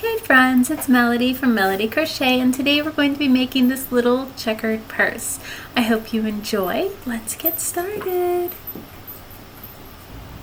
Hey friends, it's Melody from Melody Crochet, and today we're going to be making this little checkered purse. I hope you enjoy. Let's get started.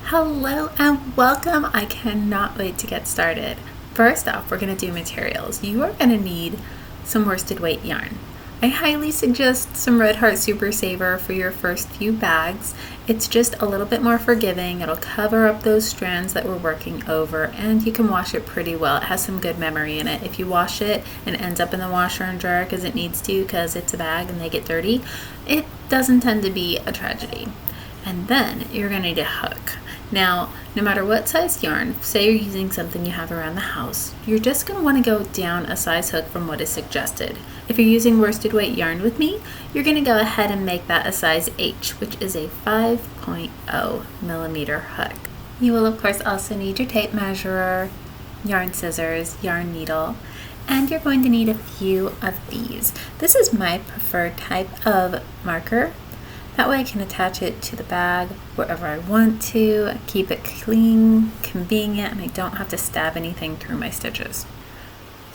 Hello and welcome. I cannot wait to get started. First off, we're going to do materials. You are going to need some worsted weight yarn. I highly suggest some Red Heart Super Saver for your first few bags. It's just a little bit more forgiving. It'll cover up those strands that we're working over, and you can wash it pretty well. It has some good memory in it. If you wash it and it ends up in the washer and dryer because it needs to, because it's a bag and they get dirty, it doesn't tend to be a tragedy. And then you're going to need a hook. Now, no matter what size yarn, say you're using something you have around the house, you're just going to want to go down a size hook from what is suggested. If you're using worsted weight yarn with me, you're going to go ahead and make that a size H, which is a 5.0 millimeter hook. You will of course also need your tape measure, yarn scissors, yarn needle, and you're going to need a few of these. This is my preferred type of marker. That way I can attach it to the bag wherever I want to, keep it clean, convenient, and I don't have to stab anything through my stitches.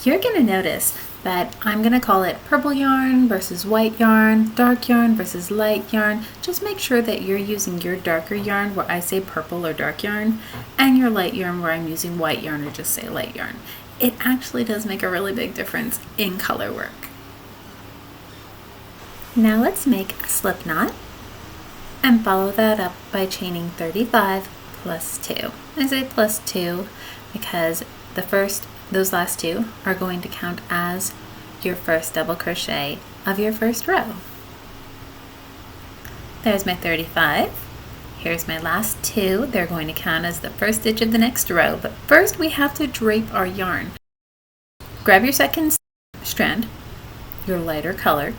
You're going to notice that I'm going to call it purple yarn versus white yarn, dark yarn versus light yarn. Just make sure that you're using your darker yarn where I say purple or dark yarn, and your light yarn where I'm using white yarn or just say light yarn. It actually does make a really big difference in color work. Now let's make a slip knot and follow that up by chaining 35 plus 2. I say plus 2 because those last two are going to count as your first double crochet of your first row. There's my 35. Here's my last two. They're going to count as the first stitch of the next row, but first we have to drape our yarn. Grab your second strand, your lighter color,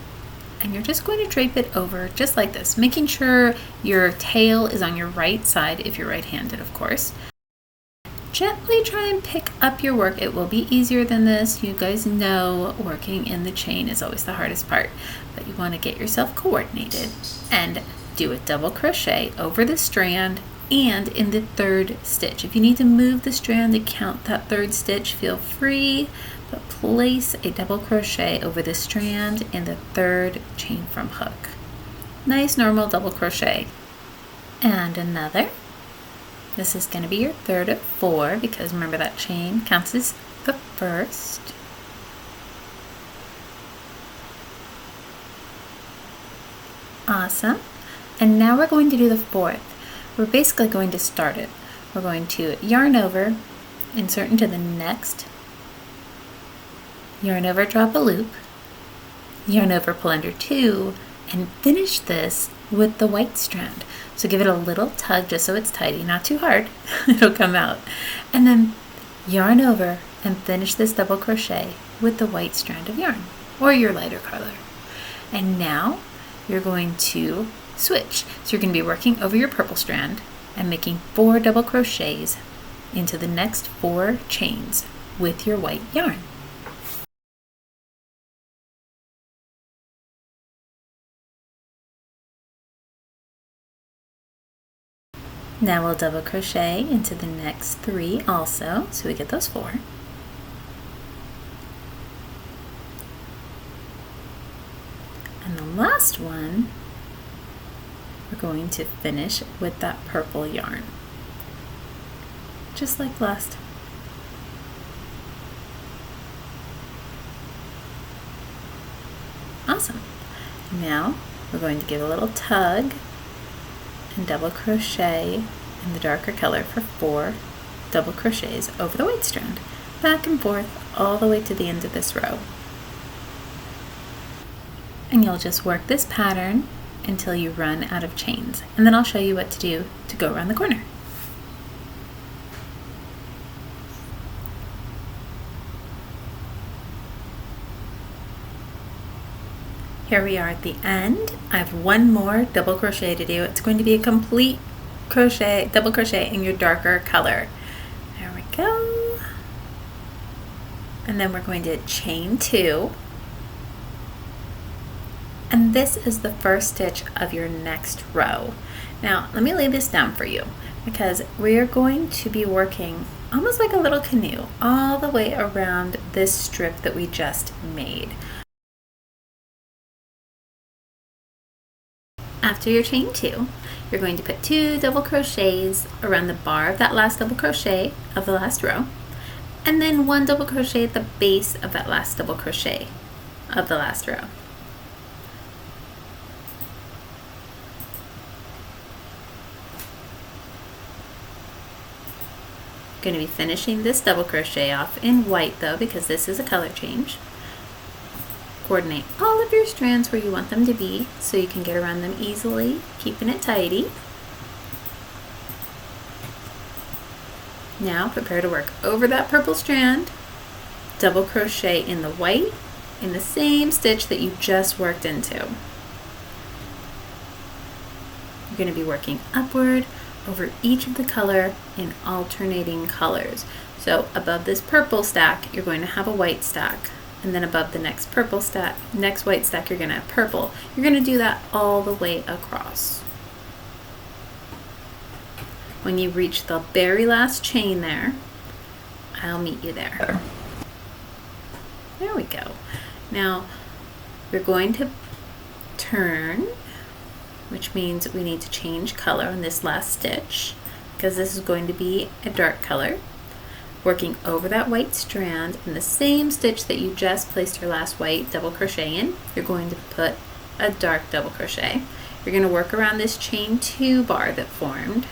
and you're just going to drape it over just like this, making sure your tail is on your right side if you're right-handed, of course. Gently try and pick up your work. It will be easier than this. You guys know working in the chain is always the hardest part, but you want to get yourself coordinated and do a double crochet over the strand and in the third stitch. If you need to move the strand to count that third stitch, feel free, but place a double crochet over the strand in the third chain from hook. Nice normal double crochet. And another. This is going to be your third of 4 because remember that chain counts as the first. Awesome. And now we're going to do the fourth. We're basically going to start it. We're going to yarn over, insert into the next, yarn over, drop a loop, yarn over, pull under 2, and finish this with the white strand. So give it a little tug just so it's tidy, not too hard, it'll come out. And then yarn over and finish this double crochet with the white strand of yarn or your lighter color. And now you're going to switch. So you're going to be working over your purple strand and making 4 double crochets into the next 4 chains with your white yarn. Now we'll double crochet into the next 3 also, so we get those 4. And the last one, we're going to finish with that purple yarn, just like last. Awesome. Now we're going to give a little tug and double crochet in the darker color for 4 double crochets over the white strand, back and forth all the way to the end of this row. And you'll just work this pattern until you run out of chains, and then I'll show you what to do to go around the corner. Here we are at the end. I have 1 more double crochet to do. It's going to be a complete crochet, double crochet in your darker color. There we go. And then we're going to chain 2. And this is the first stitch of your next row. Now, let me lay this down for you. because we're going to be working almost like a little canoe all the way around this strip that we just made. After your chain 2, you're going to put 2 double crochets around the bar of that last double crochet of the last row, and then 1 double crochet at the base of that last double crochet of the last row. Going to be finishing this double crochet off in white though, because this is a color change. Coordinate all of your strands where you want them to be so you can get around them easily, keeping it tidy. Now prepare to work over that purple strand, double crochet in the white in the same stitch that you just worked into. You're going to be working upward over each of the color in alternating colors. So above this purple stack, you're going to have a white stack, and then above the next purple stack, next white stack, you're going to have purple. You're going to do that all the way across. When you reach the very last chain there, I'll meet you there. There we go. Now we're going to turn, which means we need to change color on this last stitch because this is going to be a dark color. Working over that white strand in the same stitch that you just placed your last white double crochet in, you're going to put a dark double crochet. You're going to work around this chain 2 bar that formed.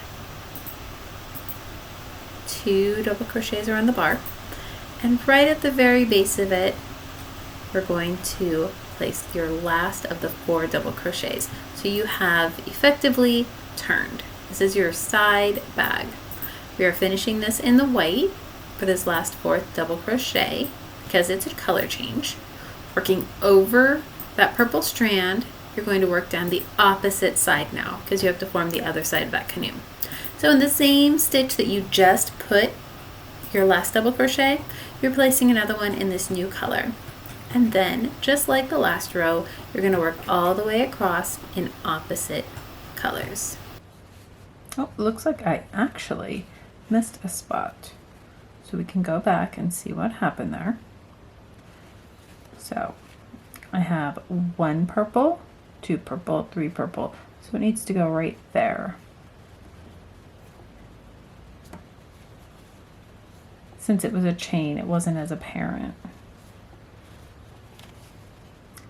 2 double crochets around the bar, and right at the very base of it, we're going to place your last of the 4 double crochets. So you have effectively turned. This is your side bag. We are finishing this in the white for this last 4th double crochet because it's a color change. Working over that purple strand, you're going to work down the opposite side now because you have to form the other side of that canoe. So in the same stitch that you just put your last double crochet, you're placing another one in this new color. And then, just like the last row, you're going to work all the way across in opposite colors. Oh, it looks like I actually missed a spot. So we can go back and see what happened there. So I have 1 purple, 2 purple, 3 purple. So it needs to go right there. Since it was a chain, it wasn't as apparent.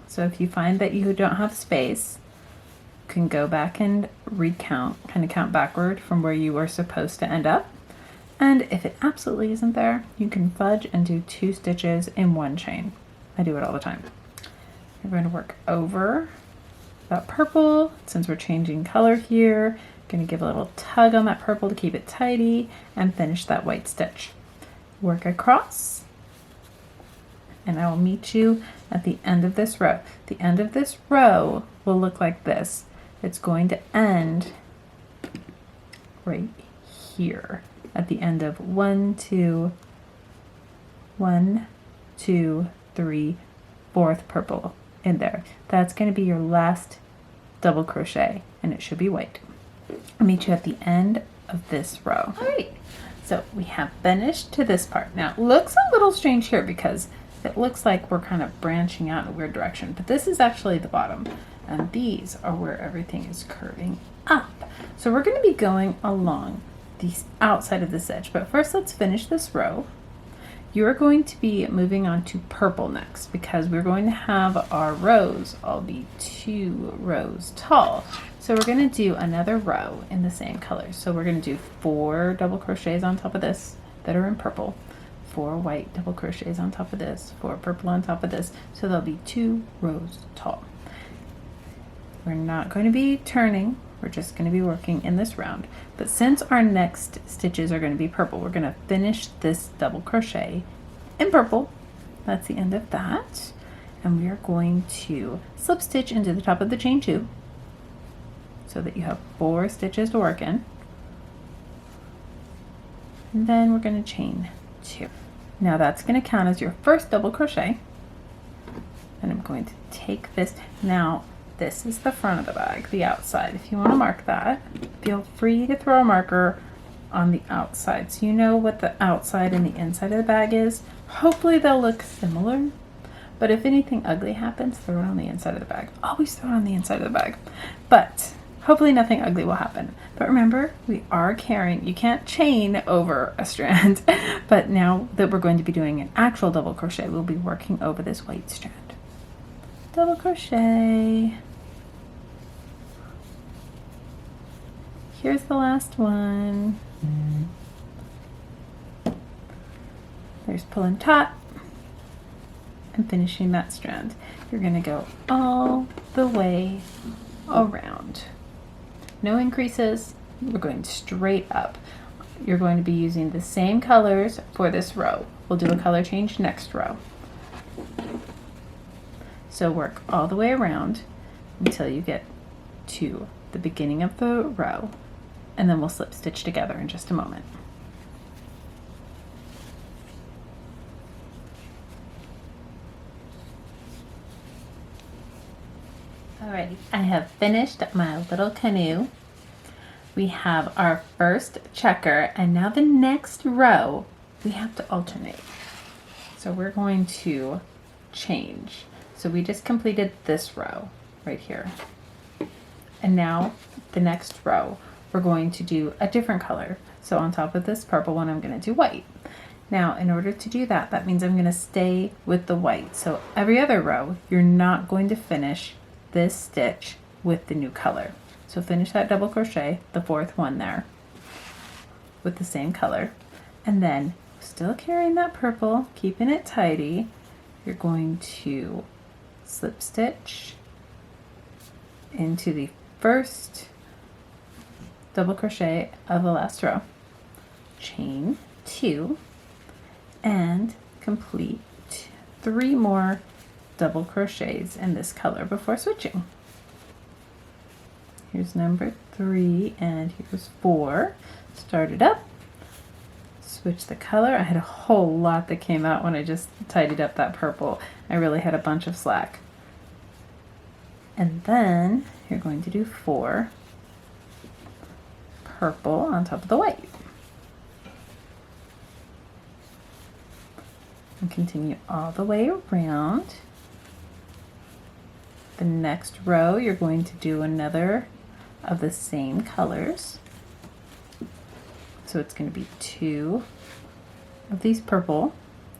So if you find that you don't have space, you can go back and recount, kind of count backward from where you were supposed to end up. And if it absolutely isn't there, you can fudge and do 2 stitches in 1 chain. I do it all the time. You're going to work over that purple. Since we're changing color here, going to give a little tug on that purple to keep it tidy and finish that white stitch. Work across, and I will meet you at the end of this row. The end of this row will look like this. It's going to end right here at the end of 1, 2, 1, 2, 3, 4th purple in there. That's going to be your last double crochet, and it should be white. I'll meet you at the end of this row. All right. So we have finished to this part. Now it looks a little strange here because it looks like we're kind of branching out in a weird direction, but this is actually the bottom, and these are where everything is curving up. So we're going to be going along the outside of this edge, but first let's finish this row. You're going to be moving on to purple next because we're going to have our rows all be 2 rows tall. So we're going to do another row in the same color. So we're going to do 4 double crochets on top of this that are in purple, 4 white double crochets on top of this, 4 purple on top of this. So there'll be 2 rows tall. We're not going to be turning. We're just going to be working in this round. But since our next stitches are going to be purple, we're going to finish this double crochet in purple. That's the end of that. And we are going to slip stitch into the top of the chain 2 so that you have 4 stitches to work in. And then we're going to chain 2. Now that's going to count as your first double crochet. And I'm going to take this. Now this is the front of the bag, the outside. If you want to mark that, feel free to throw a marker on the outside. So you know what the outside and the inside of the bag is. Hopefully they'll look similar, but if anything ugly happens, throw it on the inside of the bag. Always throw it on the inside of the bag. But hopefully nothing ugly will happen. But remember, we are carrying, you can't chain over a strand, but now that we're going to be doing an actual double crochet, we'll be working over this white strand. Double crochet. Here's the last one. There's pulling taut and finishing that strand. You're going to go all the way around. No increases. We're going straight up. You're going to be using the same colors for this row. We'll do a color change next row. So work all the way around until you get to the beginning of the row, and then we'll slip stitch together in just a moment. Alrighty, I have finished my little canoe. We have our first checker, and now the next row we have to alternate. So we're going to change. So we just completed this row right here. And now the next row we're going to do a different color. So on top of this purple one, I'm going to do white. Now, in order to do that, that means I'm going to stay with the white. So every other row, you're not going to finish this stitch with the new color. So finish that double crochet, the fourth one there, with the same color. And then, still carrying that purple, keeping it tidy, you're going to slip stitch into the first double crochet of the last row, chain 2, and complete 3 more double crochets in this color before switching. Here's number 3 and here's 4. Start it up, switch the color. I had a whole lot that came out when I just tidied up that purple. I really had a bunch of slack. And then you're going to do 4 purple on top of the white. And continue all the way around. The next row you're going to do another of the same colors. So it's going to be 2 of these purple,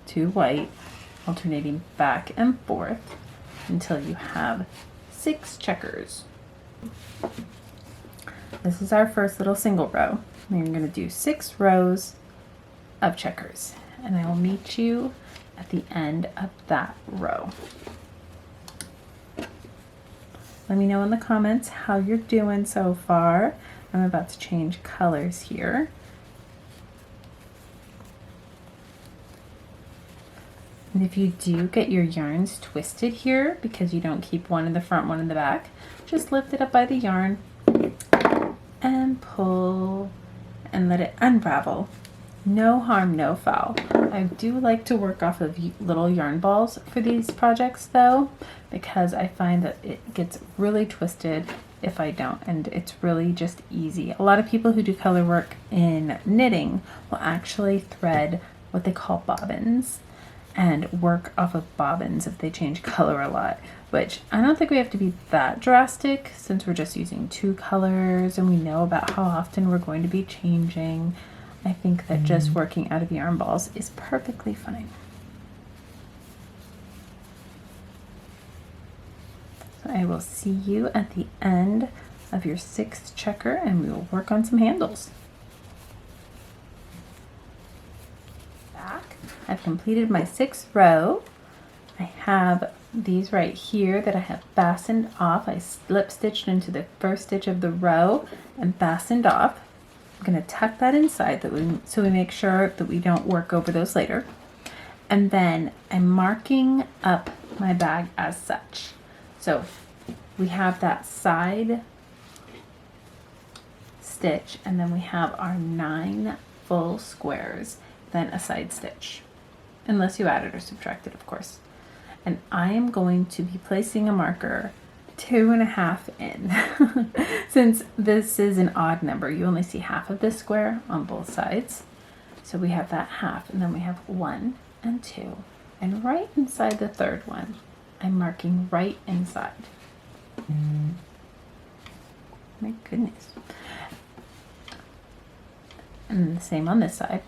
2 white, alternating back and forth until you have 6 checkers. This is our first little single row. And you're going to do 6 rows of checkers, and I will meet you at the end of that row. Let me know in the comments how you're doing so far. I'm about to change colors here. And if you do get your yarns twisted here because you don't keep one in the front, one in the back, just lift it up by the yarn and pull and let it unravel. No harm, no foul. I do like to work off of little yarn balls for these projects though, because I find that it gets really twisted if I don't, and it's really just easy. A lot of people who do color work in knitting will actually thread what they call bobbins and work off of bobbins if they change color a lot, which I don't think we have to be that drastic since we're just using 2 colors and we know about how often we're going to be changing. I think that just working out of yarn balls is perfectly fine. So I will see you at the end of your 6th checker and we will work on some handles. Back. I've completed my 6th row. I have these right here that I have fastened off. I slip stitched into the first stitch of the row and fastened off. I'm going to tuck that inside so we make sure that we don't work over those later. And then I'm marking up my bag as such. So we have that side stitch and then we have our 9 full squares, then a side stitch, unless you added or subtracted, of course. And I am going to be placing a marker 2.5 in. Since this is an odd number, you only see half of this square on both sides. So we have that half, and then we have 1 and 2. And right inside the third one, I'm marking right inside. My goodness. And the same on this side.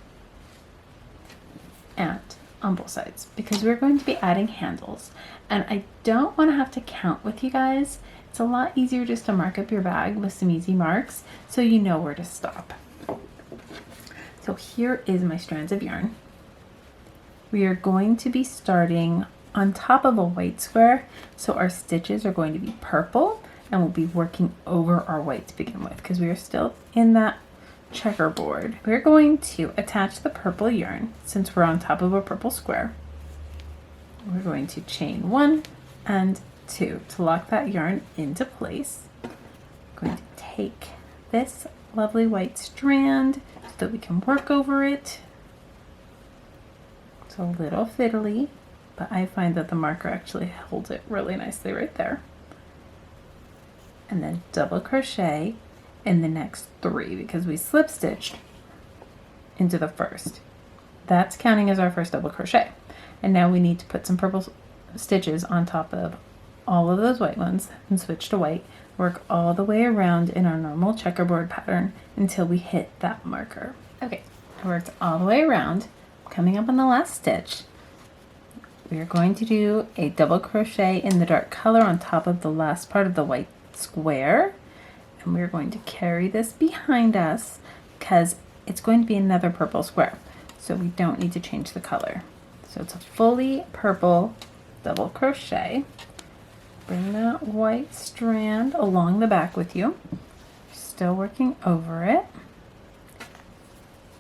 And on both sides, because we're going to be adding handles. And I don't want to have to count with you guys. It's a lot easier just to mark up your bag with some easy marks so you know where to stop. So here is my strands of yarn. We are going to be starting on top of a white square, so our stitches are going to be purple, and we'll be working over our white to begin with because we are still in that checkerboard. We're going to attach the purple yarn since we're on top of a purple square. We're going to chain 1 and 2 to lock that yarn into place. I'm going to take this lovely white strand so that we can work over it. It's a little fiddly, but I find that the marker actually holds it really nicely right there. And then double crochet in the next 3 because we slip stitched into the first. That's counting as our first double crochet. And now we need to put some purple stitches on top of all of those white ones and switch to white. Work all the way around in our normal checkerboard pattern until we hit that marker. Okay, I worked all the way around. Coming up on the last stitch, we are going to do a double crochet in the dark color on top of the last part of the white square. And we're going to carry this behind us because it's going to be another purple square. So we don't need to change the color. So it's a fully purple double crochet. Bring that white strand along the back with you. Still working over it.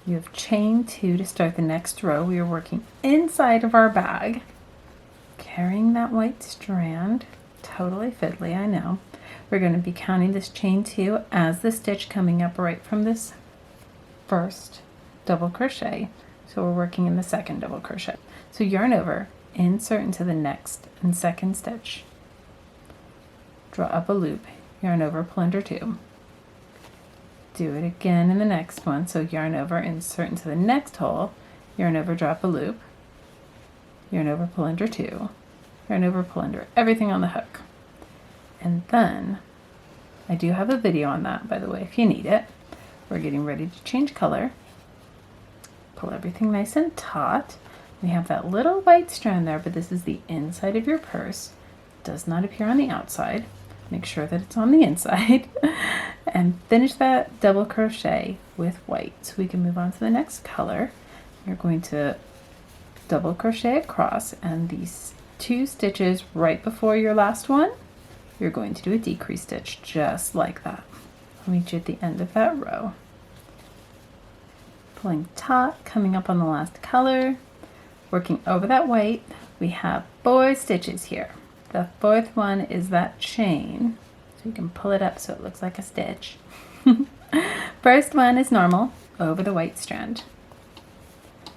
You have chain 2 to start the next row. We are working inside of our bag, carrying that white strand. Totally fiddly, I know. We're going to be counting this chain 2 as the stitch coming up right from this first double crochet. So we're working in the second double crochet. So yarn over, insert into the next and second stitch. Draw up a loop, yarn over, pull under 2. Do it again in the next one. So yarn over, insert into the next hole, yarn over, drop a loop, yarn over, pull under 2, yarn over, pull under everything on the hook. And then, I do have a video on that, by the way, if you need it. We're getting ready to change color. Pull everything nice and taut. We have that little white strand there, but this is the inside of your purse. It does not appear on the outside. Make sure that it's on the inside. And finish that double crochet with white. So we can move on to the next color. You're going to double crochet across, and these 2 stitches right before your last one, you're going to do a decrease stitch just like that. I'll meet you at the end of that row. Pulling taut, coming up on the last color, working over that white. We have 4 stitches here. The 4th one is that chain, so you can pull it up so it looks like a stitch. First one is normal, over the white strand.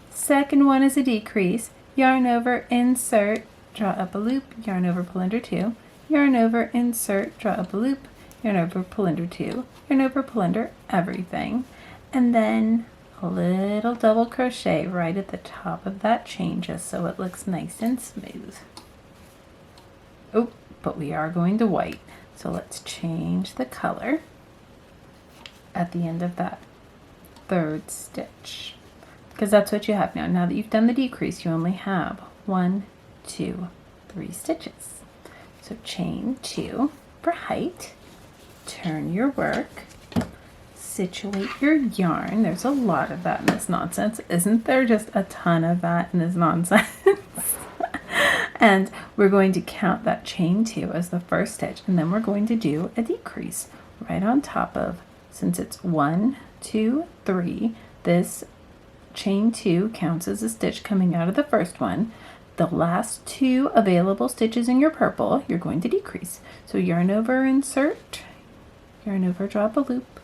Second one is a decrease, yarn over, insert, draw up a loop, yarn over, pull under 2, yarn over, insert, draw up a loop, yarn over, pull under 2, yarn over, pull under everything, and then a little double crochet right at the top of that chain just so it looks nice and smooth. Oh, but we are going to white, so let's change the color at the end of that 3rd stitch, because that's what you have now. Now that you've done the decrease, you only have 1, 2, 3 stitches. So chain 2 for height, turn your work, situate your yarn. There's a lot of that in this nonsense. Isn't there just a ton of that in this nonsense? And we're going to count that chain 2 as the first stitch, and then we're going to do a decrease right on top of, since it's 1, 2, 3, this chain 2 counts as a stitch coming out of the first one. The last 2 available stitches in your purple, you're going to decrease. So yarn over, insert, yarn over, drop a loop,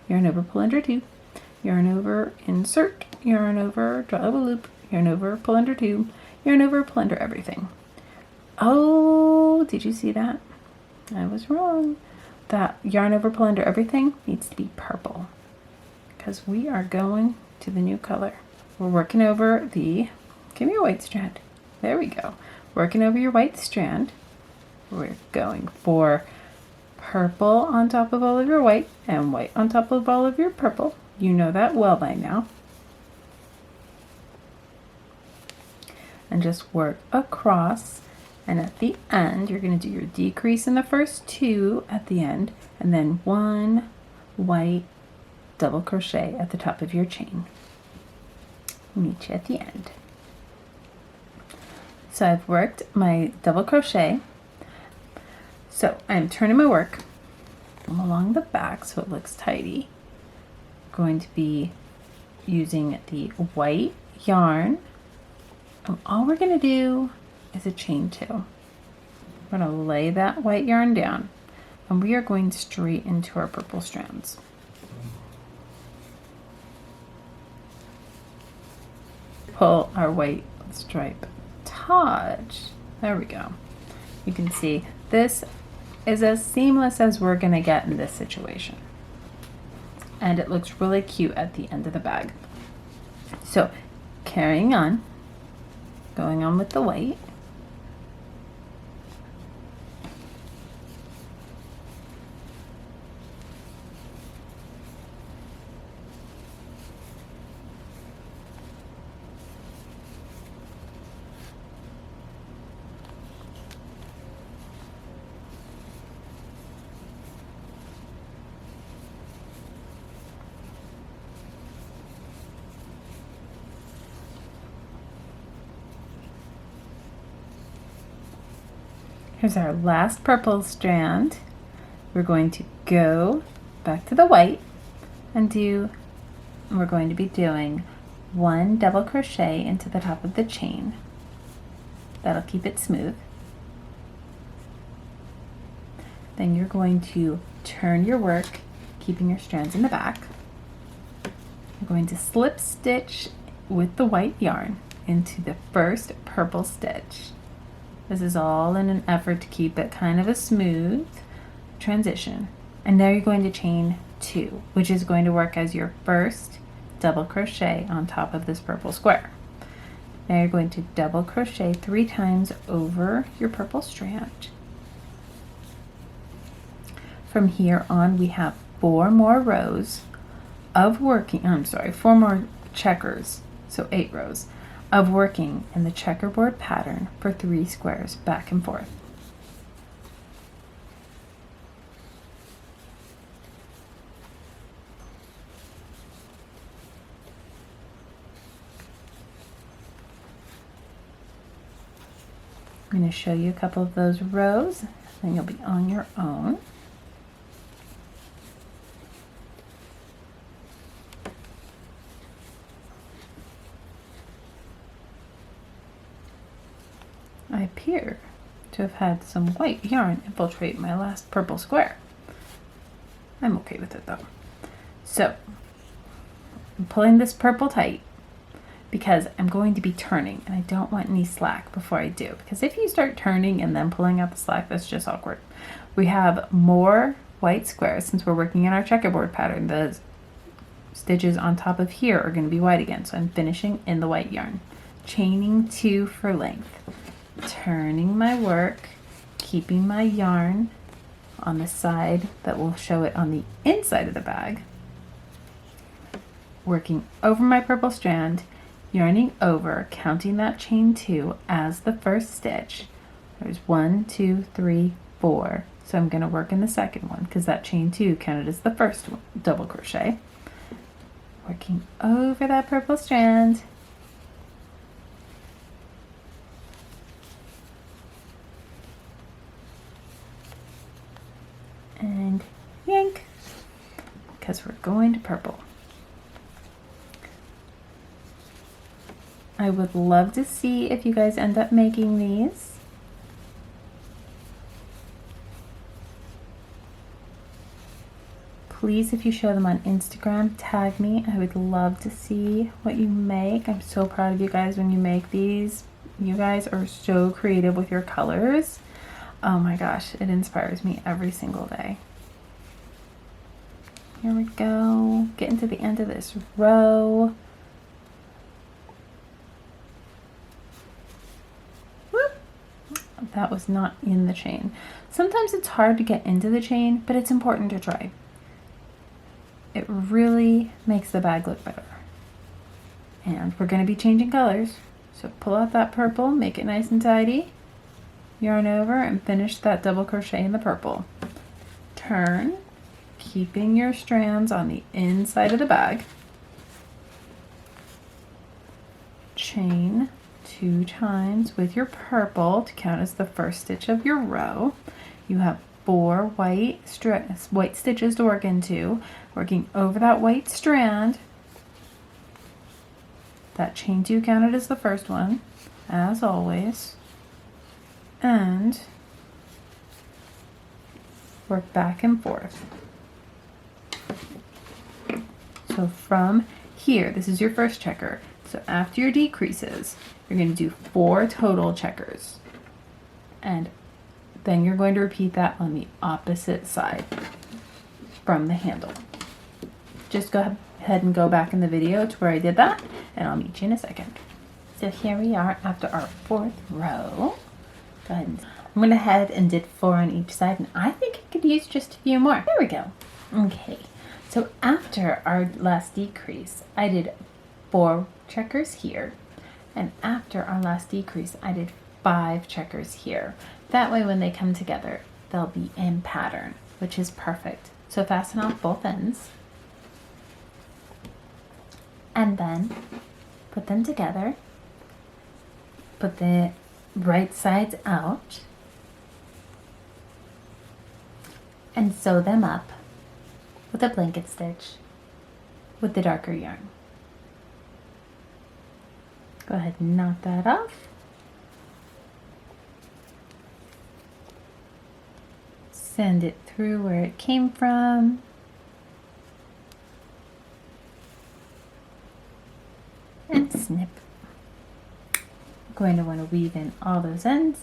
yarn over, pull under 2, yarn over, insert, yarn over, drop a loop, yarn over, pull under 2, yarn over, pull under everything. Oh, did you see that? I was wrong. That yarn over pull under everything needs to be purple because we are going to the new color. We're working over the, give me your white strand. There we go. Working over your white strand. We're going for purple on top of all of your white and white on top of all of your purple. You know that well by now. And just work across, and at the end you're going to do your decrease in the first two at the end, and then one white double crochet at the top of your chain. Meet you at the end. So I've worked my double crochet. So I'm turning my work along the back so it looks tidy. I'm going to be using the white yarn. And all we're going to do is a chain two. We're going to lay that white yarn down and we are going straight into our purple strands. Pull our white stripe touch. There we go. You can see this is as seamless as we're going to get in this situation. And it looks really cute at the end of the bag. So carrying on, going on with the white. Here's our last purple strand. We're going to go back to the white and we're going to be doing one double crochet into the top of the chain. That'll keep it smooth. Then you're going to turn your work, keeping your strands in the back. You're going to slip stitch with the white yarn into the first purple stitch. This is all in an effort to keep it kind of a smooth transition. And now you're going to chain two, which is going to work as your first double crochet on top of this purple square. Now you're going to double crochet 3 times over your purple strand. From here on, we have 4 more rows of working, 4 more checkers, so 8 rows of working in the checkerboard pattern for 3 squares back and forth. I'm going to show you a couple of those rows, then you'll be on your own. I appear to have had some white yarn infiltrate my last purple square. I'm okay with it though. So I'm pulling this purple tight because I'm going to be turning and I don't want any slack before I do, because if you start turning and then pulling out the slack, that's just awkward. We have more white squares since we're working in our checkerboard pattern. The stitches on top of here are going to be white again, so I'm finishing in the white yarn, chaining 2 for length. Turning my work, keeping my yarn on the side that will show it on the inside of the bag, working over my purple strand, yarning over, counting that chain 2 as the first stitch. There's 1, 2, 3, 4. So I'm going to work in the second one because that chain 2 counted as the first one, double crochet. Working over that purple strand. And yank, because we're going to purple. I would love to see if you guys end up making these. Please, if you show them on Instagram, tag me. I would love to see what you make. I'm so proud of you guys when you make these. You guys are so creative with your colors. Oh my gosh, it inspires me every single day. Here we go, getting to the end of this row. Whoop. That was not in the chain. Sometimes it's hard to get into the chain, but it's important to try. It really makes the bag look better. And we're going to be changing colors. So pull out that purple, make it nice and tidy. Yarn over and finish that double crochet in the purple. Turn, keeping your strands on the inside of the bag. Chain 2 times with your purple to count as the first stitch of your row. You have 4 white stitches to work into, working over that white strand. That chain 2 counted as the first one, as always. And work back and forth. So from here, this is your first checker. So after your decreases, you're going to do 4 total checkers. And then you're going to repeat that on the opposite side from the handle. Just go ahead and go back in the video to where I did that, and I'll meet you in a second. So here we are after our 4th row. Go ahead and I went ahead and did 4 on each side, and I think I could use just a few more. There we go. Okay, so after our last decrease, I did 4 checkers here, and after our last decrease, I did 5 checkers here. That way when they come together, they'll be in pattern, which is perfect. So fasten off both ends, and then put them together. Put the right sides out and sew them up with a blanket stitch with the darker yarn. Go ahead and knot that off. Send it through where it came from. And snip. Going to want to weave in all those ends,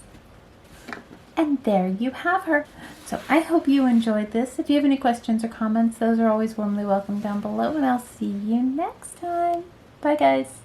and there you have her. So I hope you enjoyed this. If you have any questions or comments, those are always warmly welcome down below, and I'll see you next time. Bye guys.